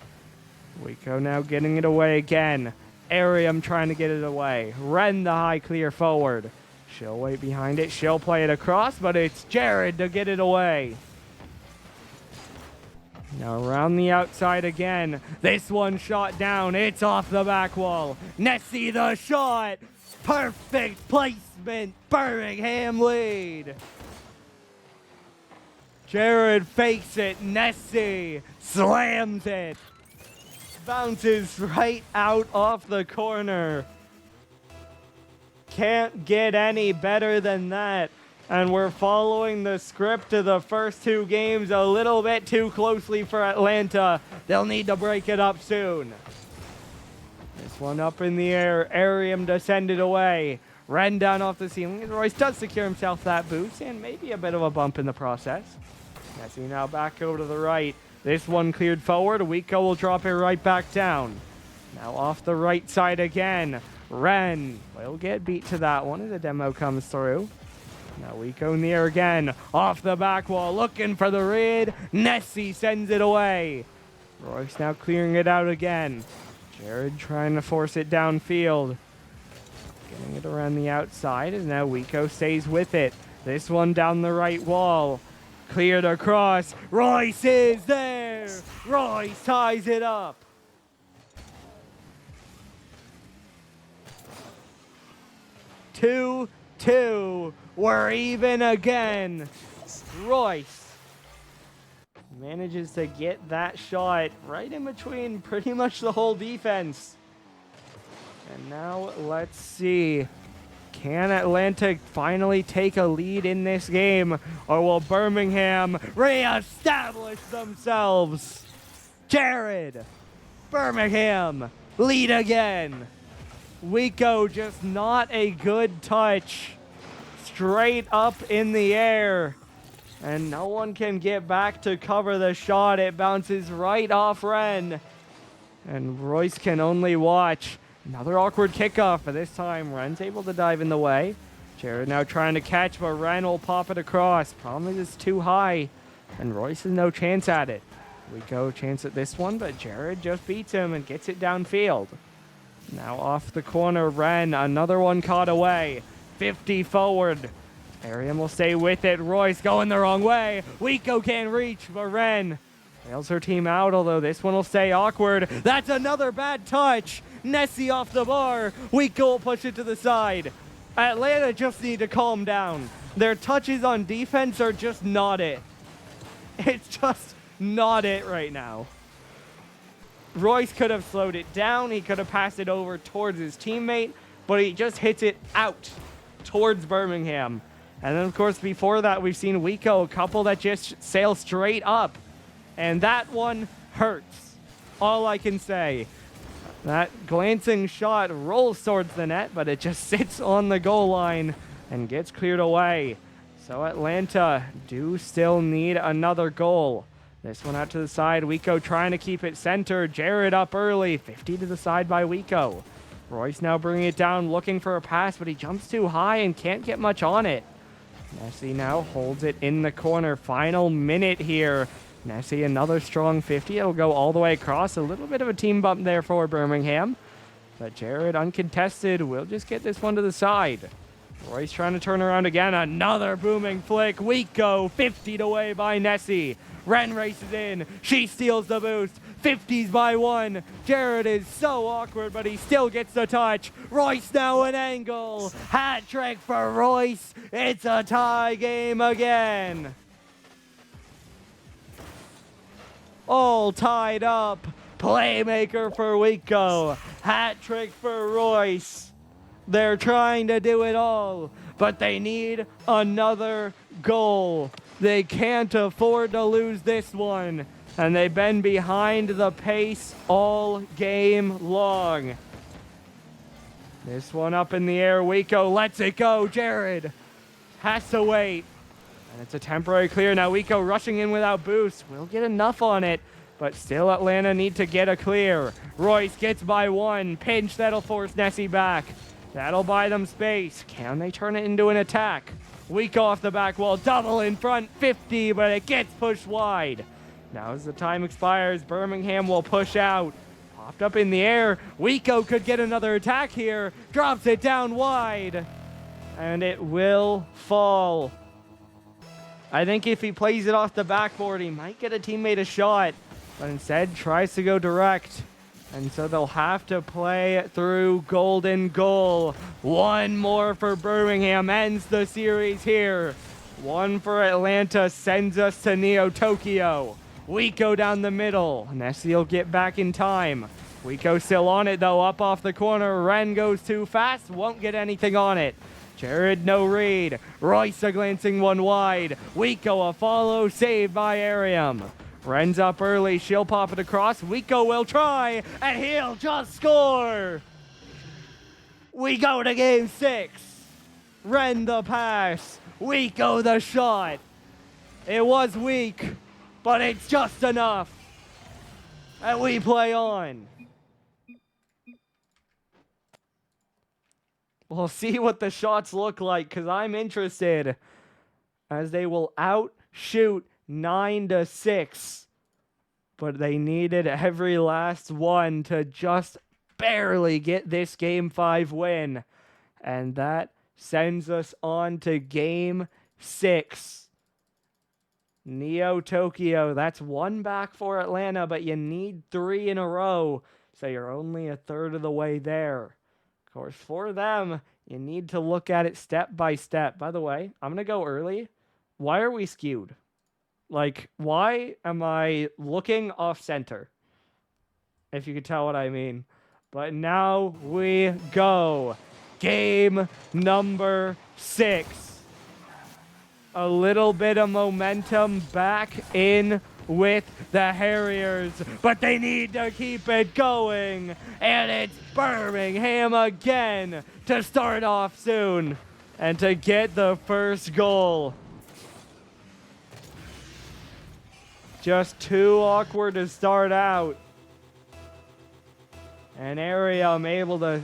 Wiko now getting it away again. Ariam trying to get it away. Ren the high clear forward. She'll wait behind it. She'll play it across, but it's Jared to get it away. Now around the outside again. This one shot down. It's off the back wall. Nessie the shot. Perfect placement. Birmingham lead. Jared fakes it. Nessie slams it. Bounces right out off the corner. Can't get any better than that. And we're following the script of the first two games a little bit too closely for Atlanta. They'll need to break it up soon. This one up in the air. Ariam descended away. Ren down off the ceiling. Royce does secure himself that boost and maybe a bit of a bump in the process. Nessie now back over to the right. This one cleared forward. Wiko will drop it right back down. Now off the right side again. Ren will get beat to that one as the demo comes through. Now Wiko in the air again. Off the back wall, looking for the read. Nessie sends it away. Royce now clearing it out again. Jared trying to force it downfield. Getting it around the outside, and now Wiko stays with it. This one down the right wall. Cleared across. Royce is there. Royce ties it up. Two. We're even again. Royce manages to get that shot right in between pretty much the whole defense. And now let's see. Can Atlanta finally take a lead in this game, or will Birmingham reestablish themselves? Jared, Birmingham lead again. Wiko just not a good touch. Straight up in the air. And no one can get back to cover the shot. It bounces right off Ren. And Royce can only watch. Another awkward kickoff, but this time Ren's able to dive in the way. Jared now trying to catch, but Ren will pop it across. Problem is it's too high, and Royce has no chance at it. Wiko chance at this one, but Jared just beats him and gets it downfield. Now off the corner, Ren, another one caught away. 50 forward. Ariam will stay with it. Royce going the wrong way. Wiko can't reach, but Ren bails her team out, although this one will stay awkward. That's another bad touch. Nessie off the bar. Wiko will push it to the side. Atlanta just need to calm down. Their touches on defense are just not it. It's just not it right now. Royce could have slowed it down. He could have passed it over towards his teammate, but he just hits it out towards Birmingham. And then, of course, before that, we've seen Wiko, a couple that just sail straight up. And that one hurts. All I can say. That glancing shot rolls towards the net, but it just sits on the goal line and gets cleared away. So Atlanta do still need another goal. This one out to the side. Wiko trying to keep it centered. Jared up early. 50 to the side by Wiko. Royce now bringing it down, looking for a pass, but he jumps too high and can't get much on it. Nessie now holds it in the corner. Final minute here. Nessie, another strong 50. It'll go all the way across. A little bit of a team bump there for Birmingham. But Jared, uncontested, will just get this one to the side. Royce trying to turn around again. Another booming flick. Wiko, 50'd away by Nessie. Ren races in. She steals the boost. 50s by one. Jared is so awkward, but he still gets the touch. Royce now an angle. Hat trick for Royce. It's a tie game again. All tied up. Playmaker for Wiko. Hat trick for Royce. They're trying to do it all, but they need another goal. They can't afford to lose this one. And they've been behind the pace all game long. This one up in the air. Wiko lets it go. Jared has to wait. And it's a temporary clear. Now Wiko rushing in without boost. We'll get enough on it. But still Atlanta need to get a clear. Royce gets by one. Pinch, that'll force Nessie back. That'll buy them space. Can they turn it into an attack? Wiko off the back wall. Double in front. 50, but it gets pushed wide. Now as the time expires, Birmingham will push out. Popped up in the air. Wiko could get another attack here. Drops it down wide. And it will fall. I think if he plays it off the backboard, he might get a teammate a shot. But instead tries to go direct. And so they'll have to play through golden goal. One more for Birmingham ends the series here. One for Atlanta sends us to Neo Tokyo. Wiko down the middle. Nessie will get back in time. Wiko still on it though, up off the corner. Ren goes too fast, won't get anything on it. Jared no read. Royce a glancing one wide. Wiko a follow, saved by Ariam. Ren's up early, she'll pop it across. Wiko will try, and he'll just score. We go to game 6. Ren the pass. Wiko the shot. It was weak, but it's just enough. And we play on. We'll see what the shots look like, because I'm interested, as they will outshoot 9-6. But they needed every last one to just barely get this Game 5 win. And that sends us on to Game 6. Neo Tokyo, that's one back for Atlanta, but you need 3 in a row, so you're only a third of the way there. Of course, for them, you need to look at it step by step. By the way, I'm going to go early. Why are we skewed? Like, why am I looking off center? If you could tell what I mean. But now we go. Game number 6. A little bit of momentum back in with the Harriers, but they need to keep it going. And it's Birmingham again to start off soon and to get the first goal. Just too awkward to start out. And Ariam able to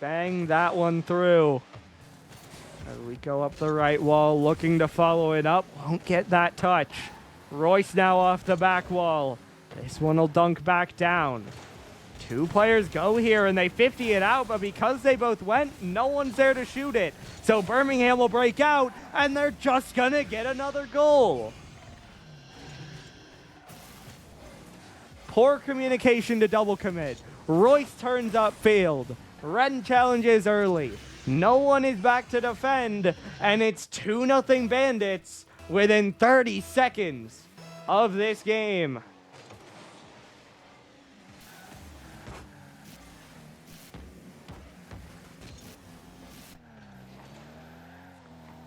bang that one through. As we go up the right wall, looking to follow it up. Won't get that touch. Royce now off the back wall. This one will dunk back down. 2 players go here, and they 50 it out, but because they both went, no one's there to shoot it. So Birmingham will break out, and they're just going to get another goal. Poor communication to double commit. Royce turns upfield. Ren challenges early. No one is back to defend, and it's 2-0 Bandits within 30 seconds of this game.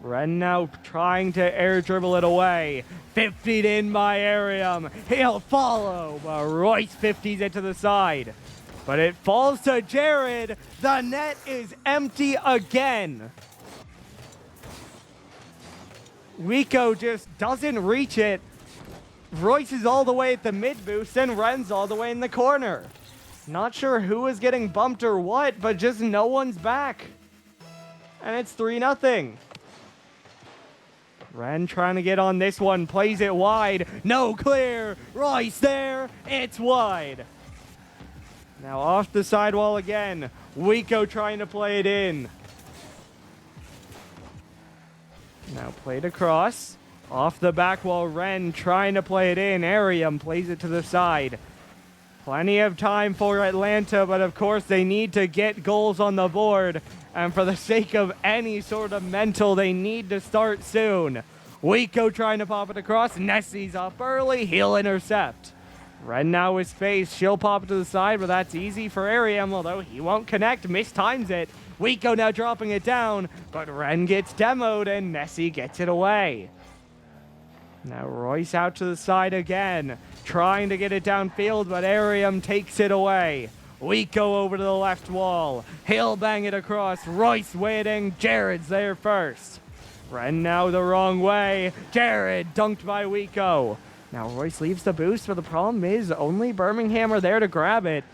Ren now trying to air dribble it away. 50'd in by Ariam. He'll follow, but Royce 50's it to the side. But it falls to Jared. The net is empty again. Wiko just doesn't reach it. Royce is all the way at the mid boost, and Ren's all the way in the corner. Not sure who is getting bumped or what, but just no one's back. And it's 3-0. Ren trying to get on this one, plays it wide. No clear. Royce there. It's wide. Now off the sidewall again. Wiko trying to play it in. Now played across. Off the back wall, Ren trying to play it in. Ariam plays it to the side. Plenty of time for Atlanta, but of course they need to get goals on the board. And for the sake of any sort of mental, they need to start soon. Wiko trying to pop it across. Nessie's up early. He'll intercept. Ren now with space. She'll pop it to the side, but that's easy for Ariam, although he won't connect. Mistimes it. Wiko now dropping it down, but Ren gets demoed and Nessie gets it away. Now Royce out to the side again. trying to get it downfield, but Arium takes it away. Wico over to the left wall. He'll bang it across. Royce waiting. Jared's there first. Ren now the wrong way. Jared dunked by Wico. Now Royce leaves the boost, but the problem is only Birmingham are there to grab it.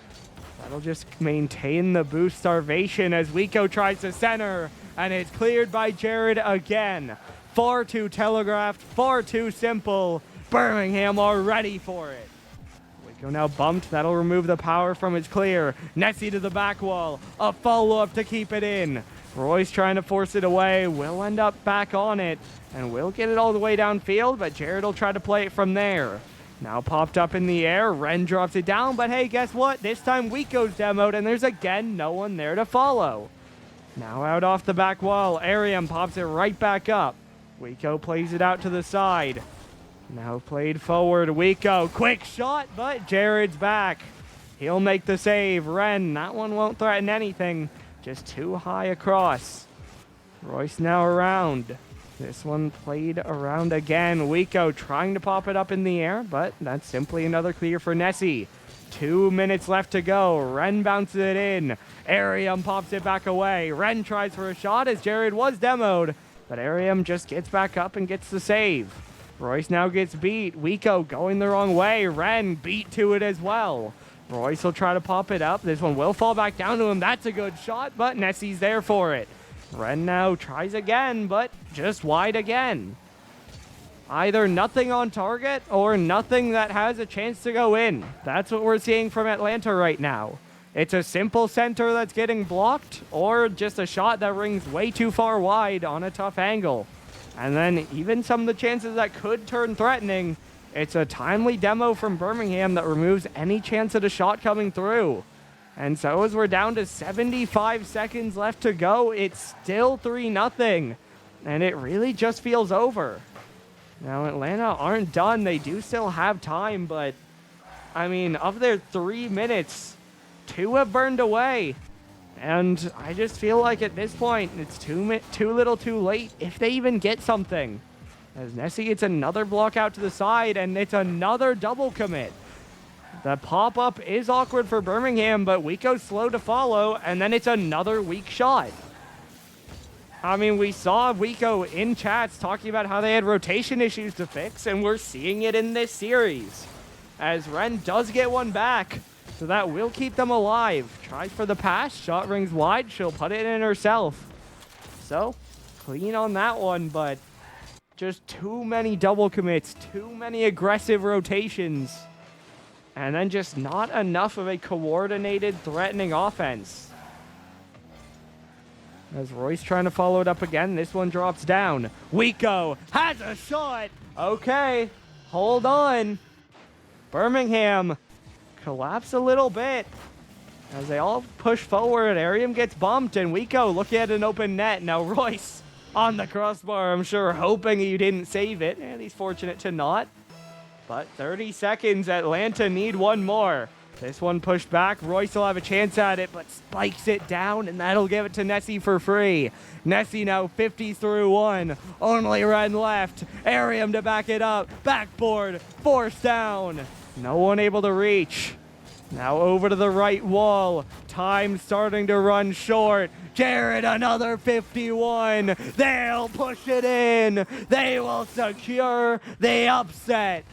That'll just maintain the boost starvation as Wico tries to center, and it's cleared by Jared again. Far too telegraphed, far too simple. Birmingham are ready for it. Wico now bumped. That'll remove the power from its clear. Nessie to the back wall. A follow-up to keep it in. Royce trying to force it away. Will end up back on it, and will get it all the way downfield, but Jared will try to play it from there. Now popped up in the air. Ren drops it down, but hey, guess what? This time Wico's demoed, and there's again no one there to follow. Now out off the back wall. Arium pops it right back up. Wico plays it out to the side. Now played forward. Wico, quick shot, but Jared's back. He'll make the save. Ren, that one won't threaten anything. Just too high across. Royce now around. This one played around again. Wico trying to pop it up in the air, but that's simply another clear for Nessie. 2 minutes left to go. Ren bounces it in. Arium pops it back away. Ren tries for a shot as Jared was demoed, but Arium just gets back up and gets the save. Royce now gets beat. Wico going the wrong way. Ren beat to it as well. Royce will try to pop it up. This one will fall back down to him. That's a good shot, but Nessie's there for it. Ren now tries again, but just wide again. Either nothing on target or nothing that has a chance to go in. That's what we're seeing from Atlanta right now. It's a simple center that's getting blocked, or just a shot that rings way too far wide on a tough angle. And then even some of the chances that could turn threatening, it's a timely demo from Birmingham that removes any chance of a shot coming through. And so as we're down to 75 seconds left to go, it's still 3-0. And it really just feels over. Now Atlanta aren't done. They do still have time, but I mean, of their 3 minutes, 2 have burned away. And I just feel like at this point, it's too little too late if they even get something. As Nessie gets another block out to the side, and it's another double commit. The pop-up is awkward for Birmingham, but Wico's slow to follow, and then it's another weak shot. I mean, we saw Wico in chats talking about how they had rotation issues to fix, and we're seeing it in this series. As Ren does get one back, so that will keep them alive. Tries for the pass, shot rings wide, she'll put it in herself. So, clean on that one, but just too many double commits, too many aggressive rotations, and then just not enough of a coordinated, threatening offense. As Royce trying to follow it up again, this one drops down. Wico has a shot. Okay, hold on. Birmingham collapse a little bit as they all push forward. Arium gets bumped, and Wico looking at an open net. Now Royce on the crossbar, I'm sure hoping he didn't save it, and he's fortunate to not. But 30 seconds, Atlanta need one more. This one pushed back. Royce will have a chance at it, but spikes it down, and that'll give it to Nessie for free. Nessie now 50 through 1. Only Ren left. Arium to back it up. Backboard. Force down. No one able to reach. Now over to the right wall. Time starting to run short. Jared, another 51. They'll push it in. They will secure the upset.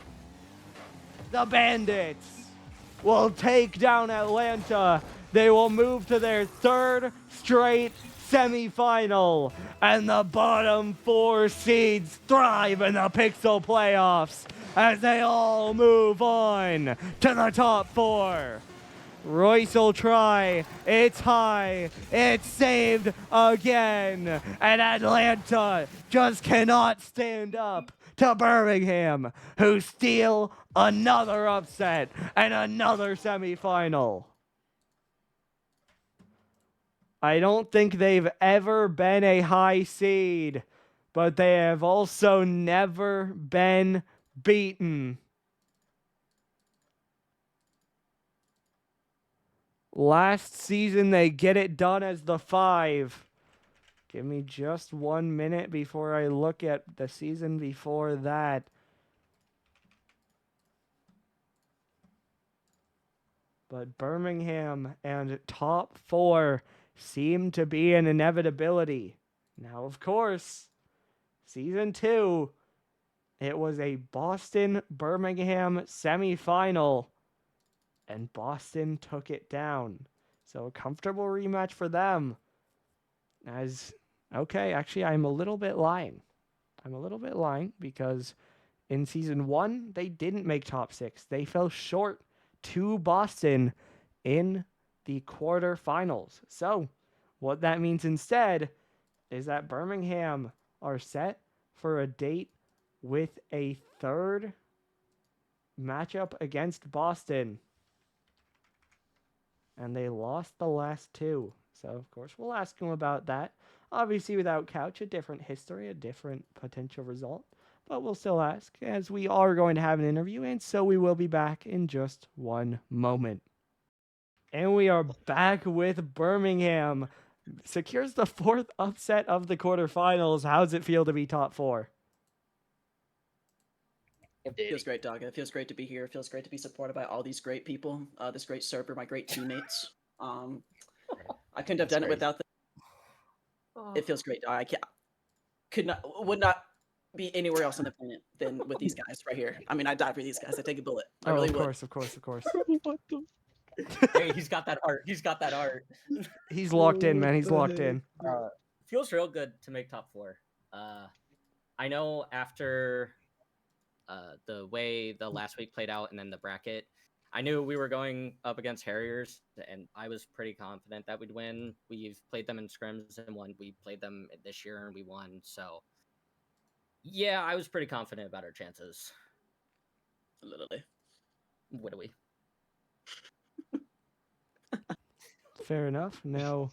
The Bandits will take down Atlanta. They will move to their 3rd straight semifinal. And the bottom 4 seeds thrive in the Pixel playoffs as they all move on to the top 4. Royce will try. It's high. It's saved again. And Atlanta just cannot stand up to Birmingham, who steal another upset and another semifinal. I don't think they've ever been a high seed, but they have also never been beaten. Last season, they get it done as the 5. Give me just 1 minute before I look at the season before that. but Birmingham and top 4 seem to be an inevitability. Now, of course, season 2, it was a Boston-Birmingham semifinal, and Boston took it down. So a comfortable rematch for them. Actually, I'm a little bit lying. Because in season 1, they didn't make top 6. They fell short to Boston in the quarterfinals. So what that means instead is that Birmingham are set for a date with a third matchup against Boston. And they lost the last 2. So, of course, we'll ask them about that. Obviously, without Couch, a different history, a different potential result. But we'll still ask, as we are going to have an interview, and so we will be back in just one moment. And we are back with Birmingham. Secures the 4th upset of the quarterfinals. How does it feel to be top 4? It feels great, dog. It feels great to be here. It feels great to be supported by all these great people, this great server, my great teammates. I couldn't have done it without them. It feels great, dog. Would not be anywhere else on the planet than with these guys right here. I mean, I die for these guys. I take a bullet. I really would. Of course. Hey, he's got that art. He's locked in, man. He's locked in. Feels real good to make top 4. I know after the way the last week played out and then the bracket, I knew we were going up against Harriers, and I was pretty confident that we'd win. We've played them in scrims and won. We played them this year and we won. So, yeah, I was pretty confident about our chances. Literally. What do we? Fair enough. Now,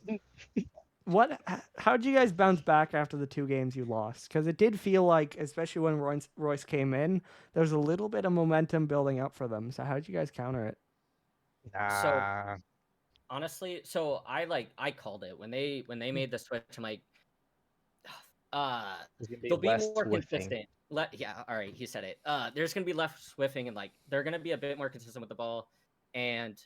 how'd you guys bounce back after the 2 games you lost? Because it did feel like, especially when Royce came in, there was a little bit of momentum building up for them. So how'd you guys counter it? So honestly, I called it when they made the switch. I'm like, they'll be more consistent. Yeah, all right, he said it. There's gonna be less swiffing and like they're gonna be a bit more consistent with the ball, and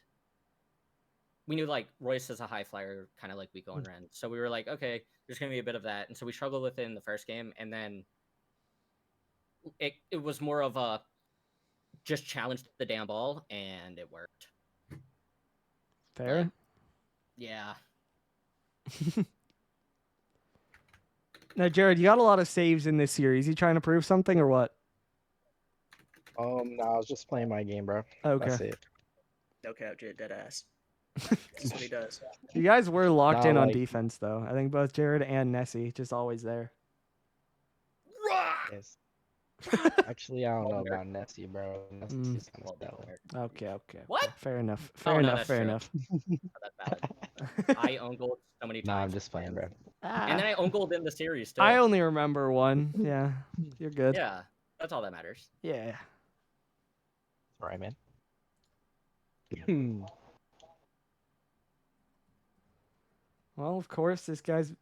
we knew like Royce is a high flyer, kind of like we go and Ren. So we were like, okay, there's gonna be a bit of that, and so we struggled with it in the first game, and then it was more of a just challenge the damn ball, and it worked. Fair. But, yeah. Now, Jared, you got a lot of saves in this series. You trying to prove something or what? No, I was just playing my game, bro. Okay. That's it. Okay, Jared, dead ass. That's what he does. You guys were locked in on defense, though. I think both Jared and Nessie just always there. Yes. Actually, I don't know about Nessie, bro. Nessie's kind of stellar. Okay. What? Fair enough. Fair enough. That's bad. I own gold so many times. Nah, I'm just playing, bro. And then I own gold in the series too. I only remember one. Yeah, you're good. Yeah, that's all that matters. Yeah. All right, man. Well, of course,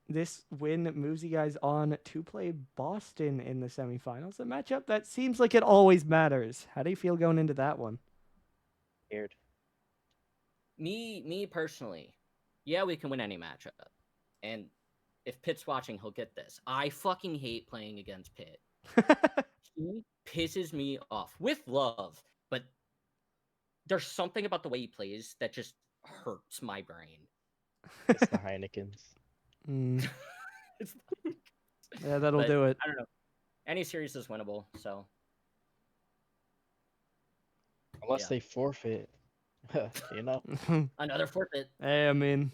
this win moves you guys on to play Boston in the semifinals. A matchup that seems like it always matters. How do you feel going into that one? Scared. Me personally, yeah, we can win any matchup. And if Pitt's watching, he'll get this. I fucking hate playing against Pitt. He pisses me off with love, but there's something about the way he plays that just hurts my brain. It's the Heinekens. Yeah, that'll do it. I don't know. Any series is winnable, so. Unless they forfeit, you know. Another forfeit. Hey, I mean,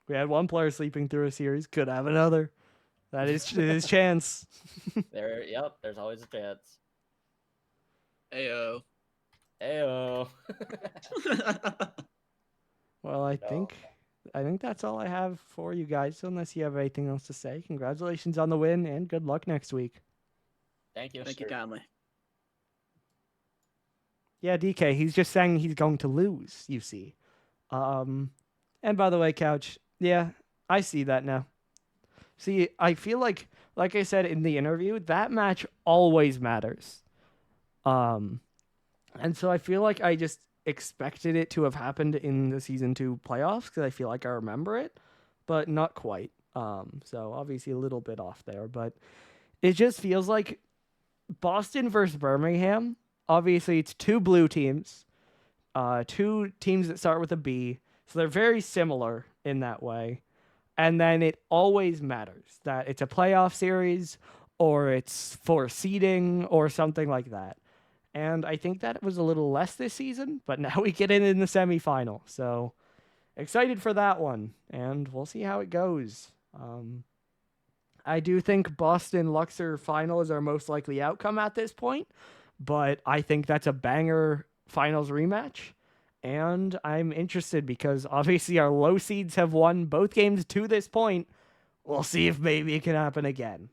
we had one player sleeping through a series. Could have another. That is his chance. There's always a chance. Ayo. Well, I think that's all I have for you guys. So unless you have anything else to say, congratulations on the win and good luck next week. Thank you. Thank you kindly. Yeah, DK, he's just saying he's going to lose, you see. And by the way, Couch, yeah, I see that now. See, I feel like I said in the interview, that match always matters. And so I feel like expected it to have happened in the season 2 playoffs because I feel like I remember it, but not quite. So obviously a little bit off there, but it just feels like Boston versus Birmingham. Obviously, it's 2 blue teams, 2 teams that start with a B, so they're very similar in that way. And then it always matters that it's a playoff series or it's for seeding or something like that. And I think that it was a little less this season, but now we get in the semifinal. So excited for that one, and we'll see how it goes. I do think Boston Luxor final is our most likely outcome at this point, but I think that's a banger finals rematch. And I'm interested because obviously our low seeds have won both games to this point. We'll see if maybe it can happen again.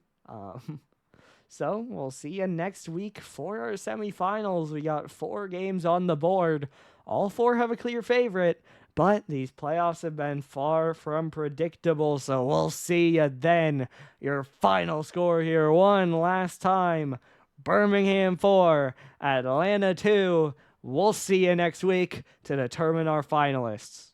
So we'll see you next week for our semifinals. We got 4 games on the board. All 4 have a clear favorite, but these playoffs have been far from predictable. So we'll see you then. Your final score here one last time. Birmingham 4, Atlanta 2. We'll see you next week to determine our finalists.